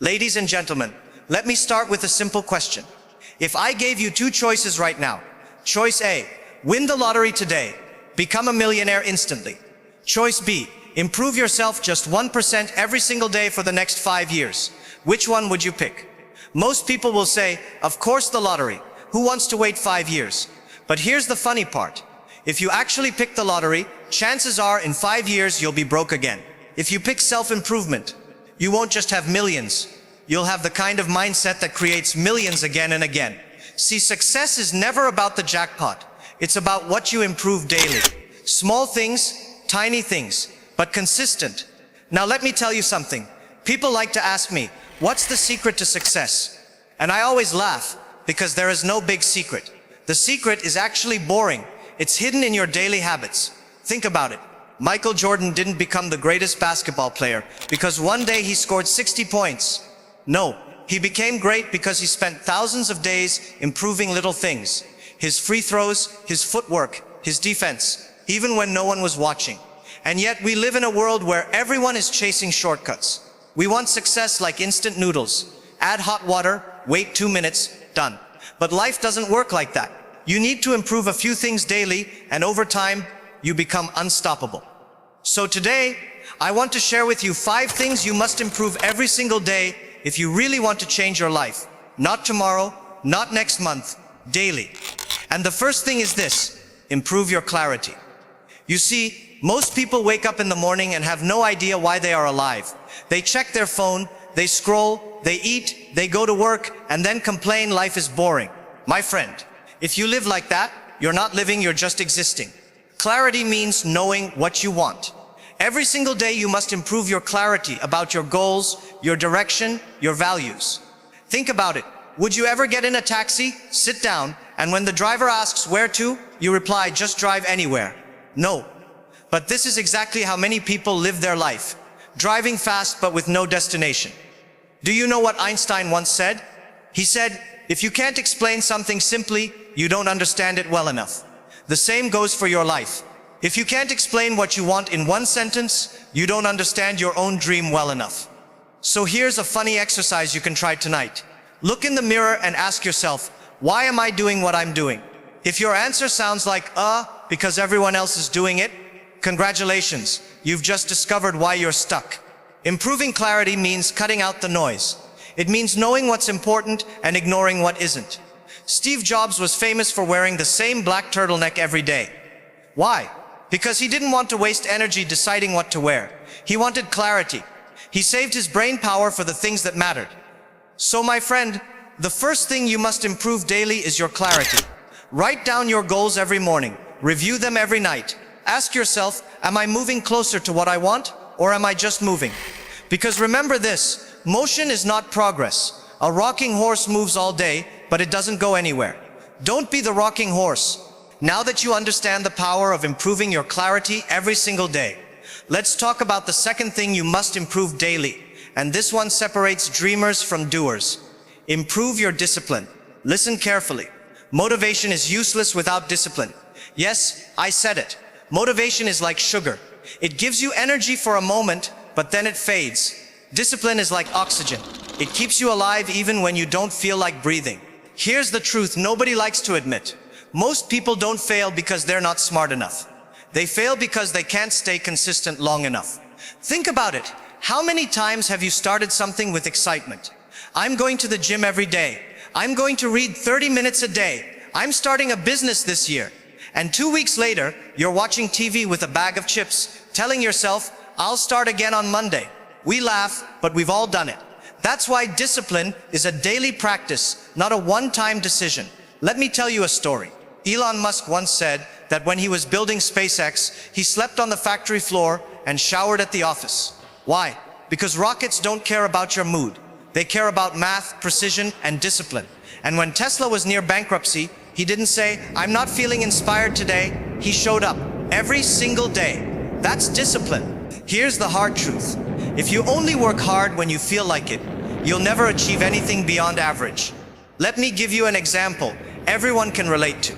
Ladies and gentlemen, let me start with a simple question. If I gave you two choices right now, choice A, win the lottery today, become a millionaire instantly. Choice B, improve yourself just 1% every single day for the next 5 years. Which one would you pick? Most people will say, of course the lottery. Who wants to wait 5 years? But here's the funny part. If you actually pick the lottery, chances are in 5 years you'll be broke again. If you pick self-improvement, you won't just have millions. You'll have the kind of mindset that creates millions again and again. See, success is never about the jackpot. It's about what you improve daily. Small things, tiny things, but consistent. Now let me tell you something. People like to ask me, what's the secret to success? And I always laugh, because there is no big secret. The secret is actually boring. It's hidden in your daily habits. Think about it. Michael Jordan didn't become the greatest basketball player because one day he scored 60 points. No, he became great because he spent thousands of days improving little things. His free throws, his footwork, his defense, even when no one was watching. And yet we live in a world where everyone is chasing shortcuts. We want success like instant noodles. Add hot water, wait 2 minutes, done. But life doesn't work like that. You need to improve a few things daily, and over time, you become unstoppable. So today, I want to share with you 5 things you must improve every single day if you really want to change your life. Not tomorrow, not next month, daily. And the first thing is this: improve your clarity. You see, most people wake up in the morning and have no idea why they are alive. They check their phone, they scroll, they eat, they go to work, and then complain life is boring. My friend, if you live like that, you're not living, you're just existing. Clarity means knowing what you want. Every single day you must improve your clarity about your goals, your direction, your values. Think about it. Would you ever get in a taxi, sit down, and when the driver asks where to, you reply, just drive anywhere? No. But this is exactly how many people live their life. Driving fast but with no destination. Do you know what Einstein once said? He said, if you can't explain something simply, you don't understand it well enough. The same goes for your life. If you can't explain what you want in one sentence, you don't understand your own dream well enough. So here's a funny exercise you can try tonight. Look in the mirror and ask yourself, why am I doing what I'm doing? If your answer sounds like, because everyone else is doing it, congratulations, you've just discovered why you're stuck. Improving clarity means cutting out the noise. It means knowing what's important and ignoring what isn't. Steve Jobs was famous for wearing the same black turtleneck every day. Why? Because he didn't want to waste energy deciding what to wear. He wanted clarity. He saved his brain power for the things that mattered. So my friend, the first thing you must improve daily is your clarity. Write down your goals every morning. Review them every night. Ask yourself, am I moving closer to what I want, or am I just moving? Because remember this, motion is not progress. A rocking horse moves all day, but it doesn't go anywhere. Don't be the rocking horse. Now that you understand the power of improving your clarity every single day, let's talk about the second thing you must improve daily. And this one separates dreamers from doers. Improve your discipline. Listen carefully. Motivation is useless without discipline. Yes, I said it. Motivation is like sugar. It gives you energy for a moment, but then it fades. Discipline is like oxygen. It keeps you alive even when you don't feel like breathing. Here's the truth nobody likes to admit. Most people don't fail because they're not smart enough. They fail because they can't stay consistent long enough. Think about it. How many times have you started something with excitement? I'm going to the gym every day. I'm going to read 30 minutes a day. I'm starting a business this year. And 2 weeks later, you're watching TV with a bag of chips, telling yourself, I'll start again on Monday. We laugh, but we've all done it. That's why discipline is a daily practice, not a one-time decision. Let me tell you a story. Elon Musk once said that when he was building SpaceX, he slept on the factory floor and showered at the office. Why? Because rockets don't care about your mood. They care about math, precision, and discipline. And when Tesla was near bankruptcy, he didn't say, I'm not feeling inspired today. He showed up every single day. That's discipline. Here's the hard truth. If you only work hard when you feel like it, you'll never achieve anything beyond average. Let me give you an example everyone can relate to.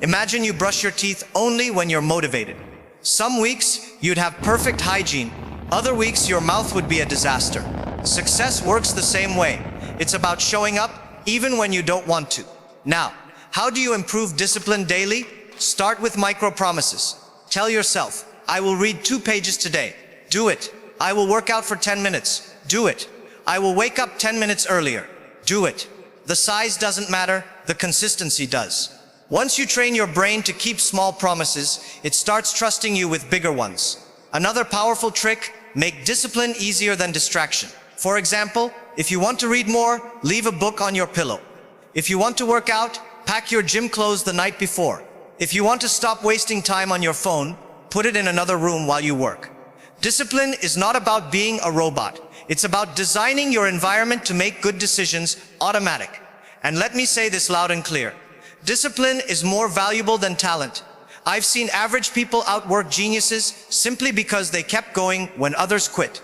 Imagine you brush your teeth only when you're motivated. Some weeks, you'd have perfect hygiene. Other weeks, your mouth would be a disaster. Success works the same way. It's about showing up even when you don't want to. Now, how do you improve discipline daily? Start with micro promises. Tell yourself, I will read 2 pages today. Do it. I will work out for 10 minutes. Do it. I will wake up 10 minutes earlier. Do it. The size doesn't matter, the consistency does. Once you train your brain to keep small promises, it starts trusting you with bigger ones. Another powerful trick, make discipline easier than distraction. For example, if you want to read more, leave a book on your pillow. If you want to work out, pack your gym clothes the night before. If you want to stop wasting time on your phone, put it in another room while you work. Discipline is not about being a robot. It's about designing your environment to make good decisions automatic. And let me say this loud and clear. Discipline is more valuable than talent. I've seen average people outwork geniuses simply because they kept going when others quit.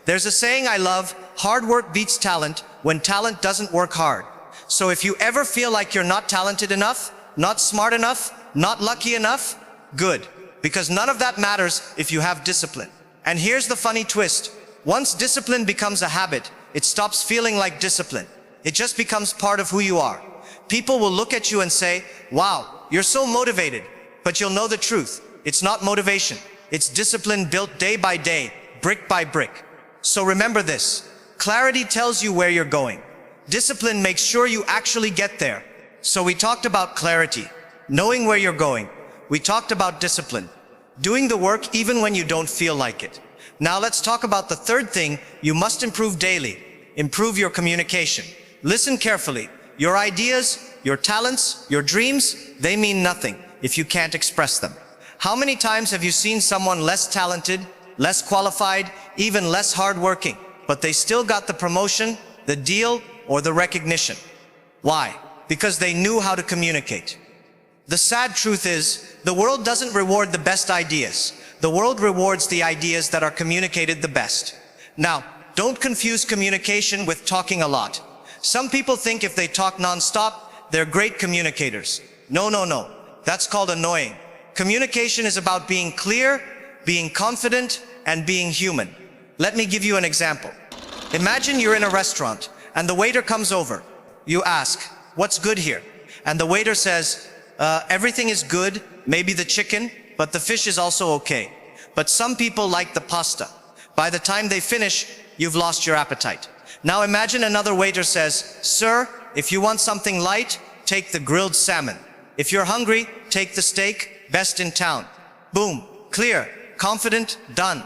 There's a saying I love, hard work beats talent when talent doesn't work hard. So if you ever feel like you're not talented enough, not smart enough, not lucky enough, good. Because none of that matters if you have discipline. And here's the funny twist. Once discipline becomes a habit, it stops feeling like discipline. It just becomes part of who you are. People will look at you and say, wow, you're so motivated. But you'll know the truth. It's not motivation. It's discipline built day by day, brick by brick. So remember this. Clarity tells you where you're going. Discipline makes sure you actually get there. So we talked about clarity, knowing where you're going. We talked about discipline, doing the work even when you don't feel like it. Now let's talk about the third thing you must improve daily. Improve your communication. Listen carefully. Your ideas, your talents, your dreams, they mean nothing if you can't express them. How many times have you seen someone less talented, less qualified, even less hardworking, but they still got the promotion, the deal, or the recognition? Why? Because they knew how to communicate. The sad truth is, the world doesn't reward the best ideas. The world rewards the ideas that are communicated the best. Now, don't confuse communication with talking a lot. Some people think if they talk non-stop, they're great communicators. No, no, no. That's called annoying. Communication is about being clear, being confident, and being human. Let me give you an example. Imagine you're in a restaurant, and the waiter comes over. You ask, what's good here? And the waiter says, everything is good, maybe the chicken, but the fish is also okay. But some people like the pasta. By the time they finish, you've lost your appetite. Now imagine another waiter says, sir, if you want something light, take the grilled salmon. If you're hungry, take the steak, best in town. Boom, clear, confident, done.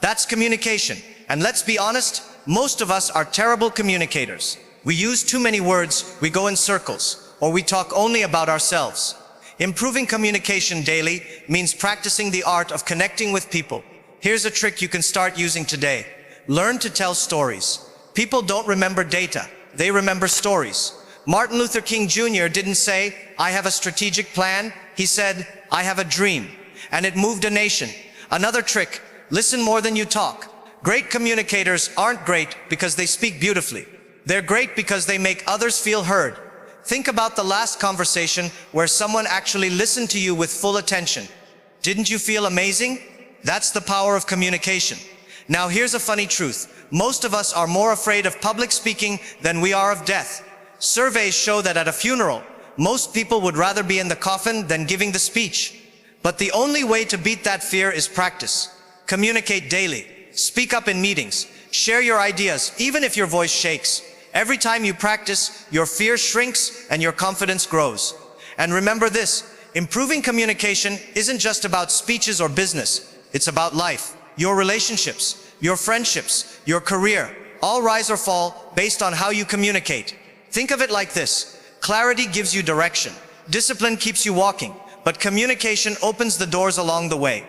That's communication. And let's be honest, most of us are terrible communicators. We use too many words, we go in circles, or we talk only about ourselves. Improving communication daily means practicing the art of connecting with people. Here's a trick you can start using today. Learn to tell stories. People don't remember data, they remember stories. Martin Luther King Jr. didn't say, I have a strategic plan. He said, I have a dream. And it moved a nation. Another trick, listen more than you talk. Great communicators aren't great because they speak beautifully. They're great because they make others feel heard. Think about the last conversation where someone actually listened to you with full attention. Didn't you feel amazing? That's the power of communication. Now here's a funny truth. Most of us are more afraid of public speaking than we are of death. Surveys show that at a funeral, most people would rather be in the coffin than giving the speech. But the only way to beat that fear is practice. Communicate daily. Speak up in meetings. Share your ideas, even if your voice shakes. Every time you practice, your fear shrinks and your confidence grows. And remember this, improving communication isn't just about speeches or business. It's about life, your relationships, your friendships, your career. All rise or fall based on how you communicate. Think of it like this. Clarity gives you direction. Discipline keeps you walking, but communication opens the doors along the way.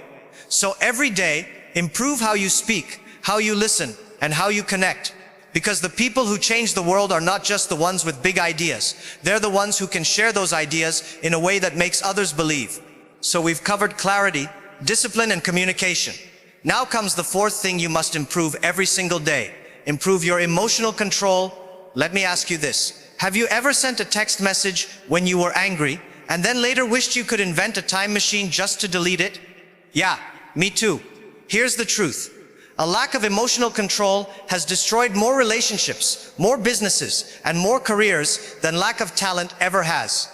So every day, improve how you speak, how you listen, and how you connect. Because the people who change the world are not just the ones with big ideas. They're the ones who can share those ideas in a way that makes others believe. So we've covered clarity, discipline, and communication. Now comes the fourth thing you must improve every single day. Improve your emotional control. Let me ask you this. Have you ever sent a text message when you were angry and then later wished you could invent a time machine just to delete it? Yeah, me too. Here's the truth. A lack of emotional control has destroyed more relationships, more businesses, and more careers than lack of talent ever has.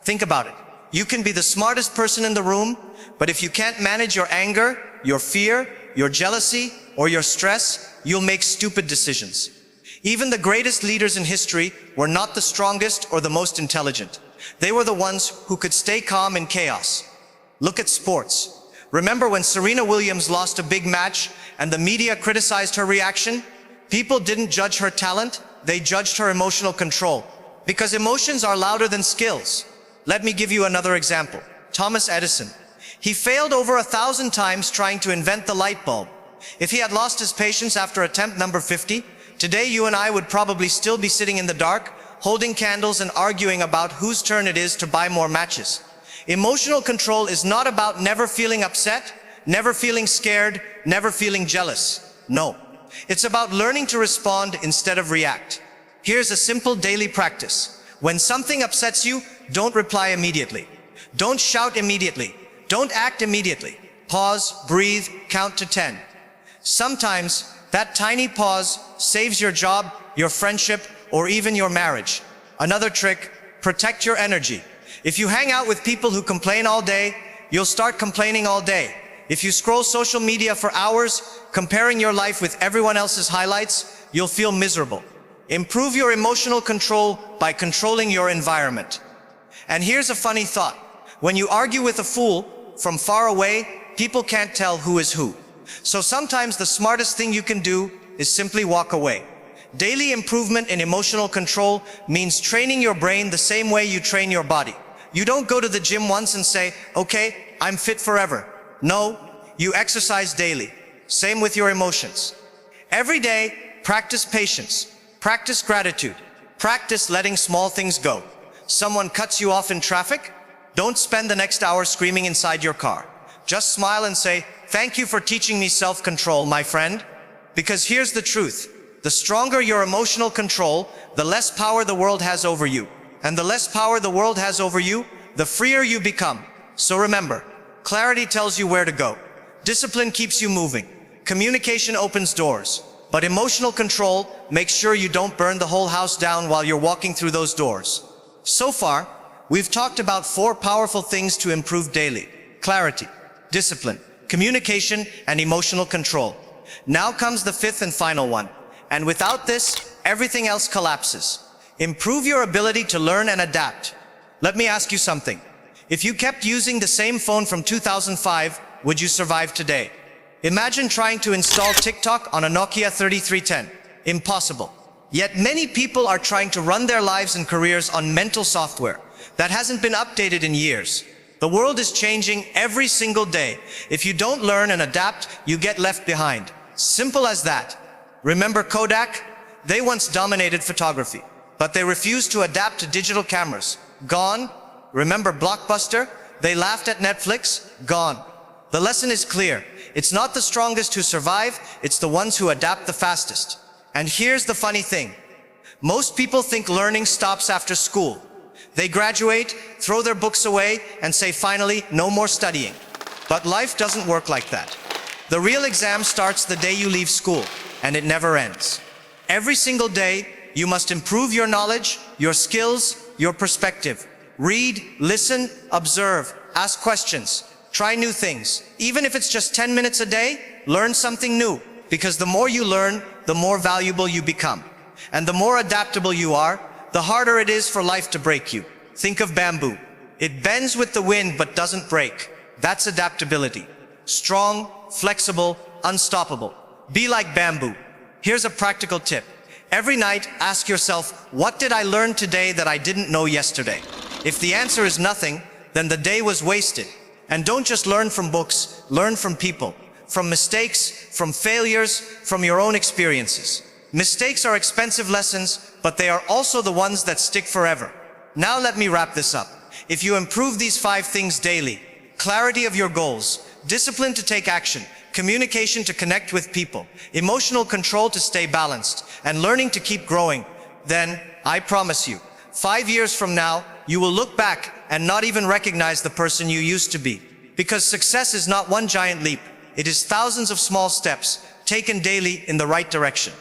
Think about it. You can be the smartest person in the room, but if you can't manage your anger, your fear, your jealousy, or your stress, you'll make stupid decisions. Even the greatest leaders in history were not the strongest or the most intelligent. They were the ones who could stay calm in chaos. Look at sports. Remember when Serena Williams lost a big match and the media criticized her reaction? People didn't judge her talent, they judged her emotional control. Because emotions are louder than skills. Let me give you another example. Thomas Edison. He failed over 1,000 times trying to invent the light bulb. If he had lost his patience after attempt number 50, today you and I would probably still be sitting in the dark, holding candles and arguing about whose turn it is to buy more matches. Emotional control is not about never feeling upset, never feeling scared, never feeling jealous. No. It's about learning to respond instead of react. Here's a simple daily practice. When something upsets you, don't reply immediately. Don't shout immediately. Don't act immediately. Pause, breathe, count to 10. Sometimes that tiny pause saves your job, your friendship, or even your marriage. Another trick, protect your energy. If you hang out with people who complain all day, you'll start complaining all day. If you scroll social media for hours, comparing your life with everyone else's highlights, you'll feel miserable. Improve your emotional control by controlling your environment. And here's a funny thought. When you argue with a fool, from far away, people can't tell who is who. So sometimes the smartest thing you can do is simply walk away. Daily improvement in emotional control means training your brain the same way you train your body. You don't go to the gym once and say, okay, I'm fit forever. No, you exercise daily. Same with your emotions. Every day, practice patience, practice gratitude, practice letting small things go. Someone cuts you off in traffic? Don't spend the next hour screaming inside your car. Just smile and say, thank you for teaching me self-control, my friend. Because here's the truth. The stronger your emotional control, the less power the world has over you. And the less power the world has over you, the freer you become. So remember, clarity tells you where to go. Discipline keeps you moving. Communication opens doors. But emotional control makes sure you don't burn the whole house down while you're walking through those doors. So far, we've talked about 4 powerful things to improve daily. Clarity, discipline, communication, and emotional control. Now comes the 5th and final one. And without this, everything else collapses. Improve your ability to learn and adapt. Let me ask you something. If you kept using the same phone from 2005, would you survive today? Imagine trying to install TikTok on a Nokia 3310. Impossible. Yet many people are trying to run their lives and careers on mental software that hasn't been updated in years. The world is changing every single day. If you don't learn and adapt, you get left behind. Simple as that. Remember Kodak? They once dominated photography, but they refused to adapt to digital cameras. Gone. Remember Blockbuster? They laughed at Netflix. Gone. The lesson is clear. It's not the strongest who survive, it's the ones who adapt the fastest. And here's the funny thing. Most people think learning stops after school. They graduate, throw their books away, and say finally, no more studying. But life doesn't work like that. The real exam starts the day you leave school, and it never ends. Every single day, you must improve your knowledge, your skills, your perspective. Read, listen, observe, ask questions, try new things. Even if it's just 10 minutes a day, learn something new. Because the more you learn, the more valuable you become. And the more adaptable you are, the harder it is for life to break you. Think of bamboo. It bends with the wind but doesn't break. That's adaptability. Strong, flexible, unstoppable. Be like bamboo. Here's a practical tip. Every night, ask yourself, what did I learn today that I didn't know yesterday? If the answer is nothing, then the day was wasted. And don't just learn from books, learn from people. From mistakes, from failures, from your own experiences. Mistakes are expensive lessons, but they are also the ones that stick forever. Now let me wrap this up. If you improve these 5 things daily, clarity of your goals, discipline to take action, communication to connect with people, emotional control to stay balanced, and learning to keep growing, then I promise you, 5 years from now, you will look back and not even recognize the person you used to be. Because success is not one giant leap. It is thousands of small steps taken daily in the right direction.